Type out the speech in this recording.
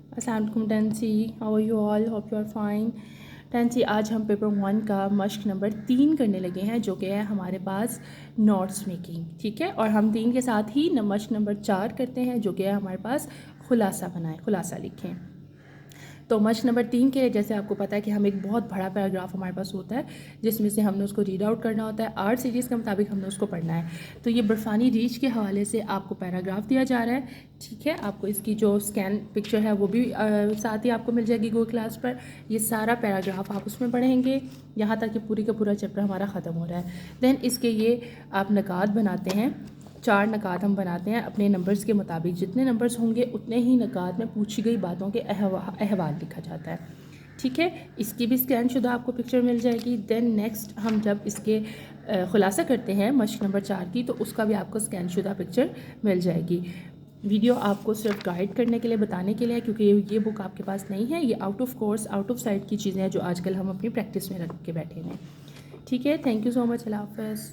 السلام علیکم Tansy, how are you all? Hope you are fine. Tansy آج ہم پیپر 1 کا مشق نمبر 3 کرنے لگے ہیں، جو کہ ہے ہمارے پاس نوٹس میکنگ. ٹھیک ہے، اور ہم 3 کے ساتھ ہی مشق نمبر 4 کرتے ہیں، جو کہ ہے ہمارے پاس خلاصہ بنائیں، خلاصہ لکھیں. تو مشق نمبر 3 کے لیے جیسے آپ کو پتہ ہے کہ ہم ایک بہت بڑا پیراگراف ہمارے پاس ہوتا ہے، جس میں سے ہم نے اس کو ریڈ آؤٹ کرنا ہوتا ہے. آرٹ سیریز کے مطابق ہم نے اس کو پڑھنا ہے. تو یہ برفانی ریچ کے حوالے سے آپ کو پیراگراف دیا جا رہا ہے. ٹھیک ہے، آپ کو اس کی جو اسکین پکچر ہے وہ بھی ساتھ ہی آپ کو مل جائے گی گوگل کلاس پر. یہ سارا پیراگراف آپ اس میں پڑھیں گے یہاں تک کہ پوری کا پورا چیپٹر ہمارا ختم ہو رہا ہے. دین اس کے یہ آپ نکات بناتے ہیں. 4 نکات ہم بناتے ہیں اپنے نمبرز کے مطابق. جتنے نمبرز ہوں گے اتنے ہی نکات میں پوچھی گئی باتوں کے احوال لکھا جاتا ہے. ٹھیک ہے، اس کی بھی اسکین شدہ آپ کو پکچر مل جائے گی. دین نیکسٹ ہم جب اس کے خلاصہ کرتے ہیں مشق نمبر 4 کی، تو اس کا بھی آپ کو اسکین شدہ پکچر مل جائے گی. ویڈیو آپ کو صرف گائیڈ کرنے کے لیے، بتانے کے لیے، کیونکہ یہ بک آپ کے پاس نہیں ہے. یہ out of course, out of sight کی چیزیں ہیں جو آج کل ہم اپنی پریکٹس میں رکھ کے بیٹھے ہیں. ٹھیک ہے، تھینک یو سو مچ. اللہ حافظ.